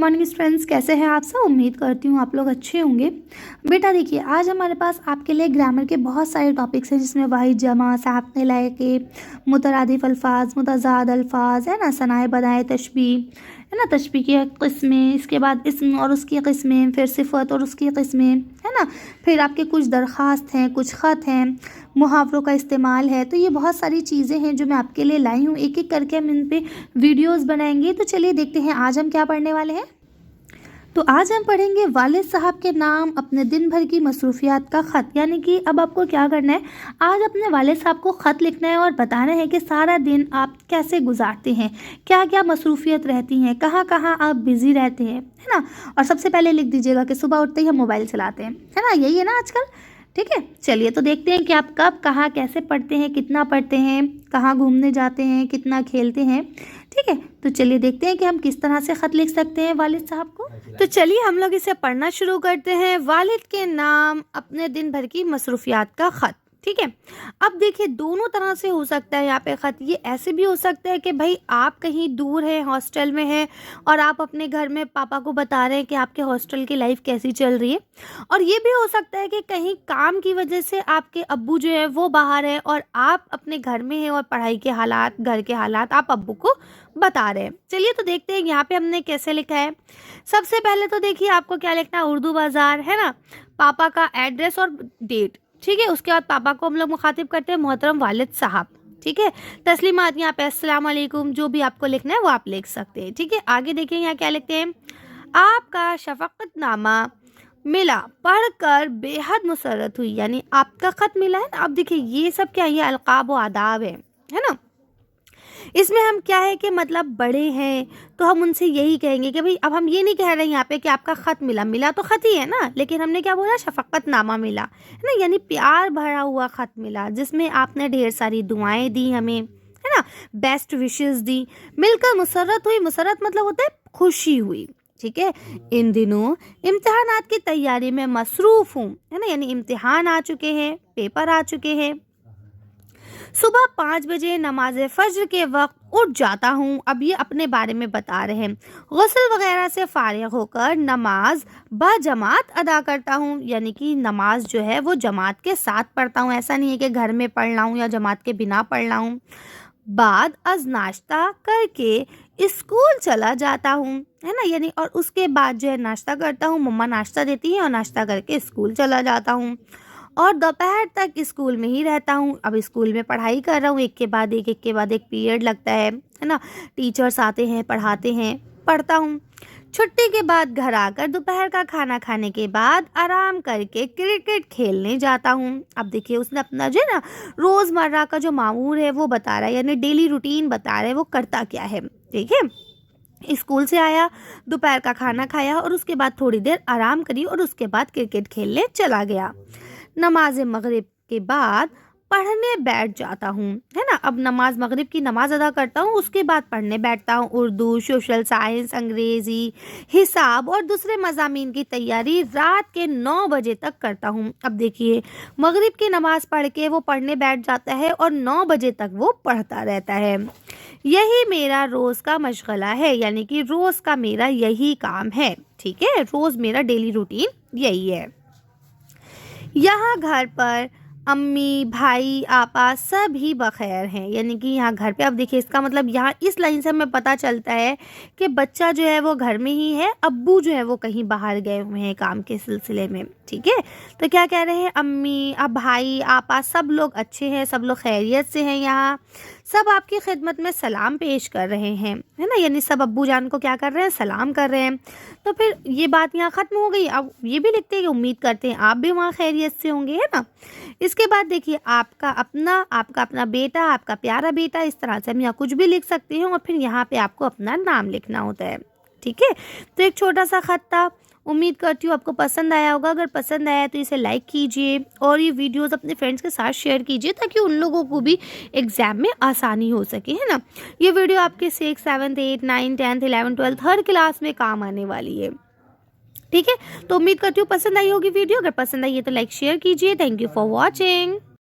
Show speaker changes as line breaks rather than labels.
Morning students, कैसे हैं आप सब। उम्मीद करती हूँ आप लोग अच्छे होंगे। बेटा देखिए, आज हमारे पास आपके लिए ग्रामर के बहुत सारे टॉपिक्स हैं, जिसमें वाहिद जमा, साहब लायके, मुतरादिफ अल्फाज, मुतज़ाद अल्फाज, है ना, सनाए बदाए तशबीह, है ना, तशबीह की किस्में, इसके बाद इस्म और उसकी किस्में, फिर सिफ़त और उसकी किस्में, है ना, फिर आपके कुछ दरख्वास्त हैं, कुछ ख़त हैं, मुहावरों का इस्तेमाल है। तो ये बहुत सारी चीज़ें हैं जो मैं आपके लिए लाई हूँ। एक एक करके हम इन पे वीडियोस बनाएंगे। तो चलिए देखते हैं आज हम क्या पढ़ने वाले हैं। तो आज हम पढ़ेंगे वालिद साहब के नाम अपने दिन भर की मसरूफियात का ख़त। यानी कि अब आपको क्या करना है, आज अपने वालिद साहब को ख़त लिखना है और बताना है कि सारा दिन आप कैसे गुजारते हैं, क्या क्या मसरूफियत रहती हैं, कहाँ कहाँ आप बिज़ी रहते हैं, है ना। और सबसे पहले लिख दीजिएगा कि सुबह उठते ही हम मोबाइल चलाते हैं, है ना, यही है ना आजकल। ठीक है, चलिए तो देखते हैं कि आप कब, कहाँ, कैसे पढ़ते हैं, कितना पढ़ते हैं, कहाँ घूमने जाते हैं, कितना खेलते हैं। ठीक है, तो चलिए देखते हैं कि हम किस तरह से ख़त लिख सकते हैं वालिद साहब को। तो चलिए हम लोग इसे पढ़ना शुरू करते हैं। वालिद के नाम अपने दिन भर की मसरूफियात का ख़त। ठीक है, अब देखिए दोनों तरह से हो सकता है यहाँ पे ख़त। ये ऐसे भी हो सकता है कि भाई आप कहीं दूर हैं, हॉस्टल में हैं, और आप अपने घर में पापा को बता रहे हैं कि आपके हॉस्टल की लाइफ कैसी चल रही है। और ये भी हो सकता है कि कहीं काम की वजह से आपके अब्बू जो है वो बाहर है और आप अपने घर में हैं और पढ़ाई के हालात, घर के हालात आप अब्बू को बता रहे हैं। चलिए तो देखते हैं यहाँ पे हमने कैसे लिखा है। सबसे पहले तो देखिए आपको क्या लिखना है, उर्दू बाज़ार, है ना, पापा का एड्रेस और डेट। ठीक है, उसके बाद पापा को हम लोग मुखातिब करते हैं मोहतरम वालिद साहब। ठीक है, तस्लीमात यहाँ पे अस्सलाम वालेकुम, जो भी आपको लिखना है वो आप लिख सकते हैं। ठीक है, आगे देखिए यहाँ क्या लिखते हैं, आपका शफ़क़तनामा मिला, पढ़कर बेहद मुसर्रत हुई। यानी आपका ख़त मिला है ना। अब देखिए ये सब क्या, ये अलक़ाब व आदाब है ना। इसमें हम क्या है कि मतलब बड़े हैं तो हम उनसे यही कहेंगे कि भाई, अब हम ये नहीं कह रहे हैं यहाँ पे कि आपका ख़त मिला, मिला तो ख़त ही है ना, लेकिन हमने क्या बोला, शफ़क़तनामा मिला, है ना, यानी प्यार भरा हुआ ख़त मिला, जिसमें आपने ढेर सारी दुआएं दी हमें, है ना, बेस्ट विशेस दी, मिलकर मुसर्रत हुई। मुसर्रत मतलब होता है खुशी हुई। ठीक है, इन दिनों इम्तिहानात की तैयारी में मसरूफ़ हूँ, है ना, यानी इम्तिहान आ चुके हैं, पेपर आ चुके हैं। सुबह 5 बजे नमाज फज्र के वक्त उठ जाता हूँ। अब ये अपने बारे में बता रहे हैं। गुस्ल वगैरह से फारिग होकर नमाज बजमात अदा करता हूँ, यानी कि नमाज जो है वो जमात के साथ पढ़ता हूँ। ऐसा नहीं है कि घर में पढ़ रहा हूँ या जमात के बिना पढ़ रहा हूँ। बाद अज नाश्ता करके स्कूल चला जाता हूँ, है ना, यानी और उसके बाद जो है नाश्ता करता हूँ, मम्मा नाश्ता देती है और नाश्ता करके स्कूल चला जाता हूँ और दोपहर तक स्कूल में ही रहता हूँ। अब स्कूल में पढ़ाई कर रहा हूँ, एक के बाद एक पीरियड लगता है ना, टीचर्स आते हैं, पढ़ाते हैं, पढ़ता हूँ। छुट्टी के बाद घर आकर दोपहर का खाना खाने के बाद आराम करके क्रिकेट खेलने जाता हूँ। अब देखिए उसने अपना जो है ना रोज़मर्रा का जो मामूल है वो बता रहा है, यानी डेली रूटीन बता रहा है, वो करता क्या है। ठीक है, स्कूल से आया, दोपहर का खाना खाया और उसके बाद थोड़ी देर आराम करी और उसके बाद क्रिकेट खेलने चला गया। नमाज मगरिब के बाद पढ़ने बैठ जाता हूँ, है ना। अब नमाज मगरिब की नमाज अदा करता हूँ, उसके बाद पढ़ने बैठता हूँ। उर्दू, सोशल साइंस, अंग्रेज़ी, हिसाब और दूसरे मज़ामीन की तैयारी रात के 9 बजे तक करता हूँ। अब देखिए मगरिब की नमाज़ पढ़ के वो पढ़ने बैठ जाता है और 9 बजे तक वो पढ़ता रहता है। यही मेरा रोज़ का मशगला है, यानी कि रोज़ का मेरा यही काम है। ठीक है, रोज़ मेरा डेली रूटीन यही है। यहाँ घर पर अम्मी, भाई, आपा सभी बखैर हैं, यानी कि यहाँ घर पे। अब देखिए इसका मतलब यहाँ इस लाइन से हमें पता चलता है कि बच्चा जो है वो घर में ही है, अब्बू जो है वो कहीं बाहर गए हुए हैं काम के सिलसिले में। ठीक है, तो क्या कह रहे हैं, अम्मी, अब भाई, आपा सब लोग अच्छे हैं, सब लोग खैरियत से हैं, यहाँ सब आपकी खिदमत में सलाम पेश कर रहे हैं, है ना, यानी सब अब्बू जान को क्या कर रहे हैं, सलाम कर रहे हैं। तो फिर ये बात यहाँ ख़त्म हो गई। अब ये भी लिखते हैं कि उम्मीद करते हैं आप भी वहाँ खैरियत से होंगे, है ना। इसके बाद देखिए आपका अपना बेटा, आपका प्यारा बेटा, इस तरह से हम यहाँ कुछ भी लिख सकते हैं और फिर यहाँ पे आपको अपना नाम लिखना होता है। ठीक है, तो एक छोटा सा ख़त था। उम्मीद करती हूँ आपको पसंद आया होगा। अगर पसंद आया तो इसे लाइक कीजिए और ये वीडियोस अपने फ्रेंड्स के साथ शेयर कीजिए, ताकि उन लोगों को भी एग्ज़ाम में आसानी हो सके, है ना। ये वीडियो आपके 6, 7, 8, 9, 10, 11, 12 हर क्लास में काम आने वाली है। ठीक है, तो उम्मीद करती हूँ पसंद आई होगी वीडियो। अगर पसंद आई है तो लाइक शेयर कीजिए। Thank you for watching.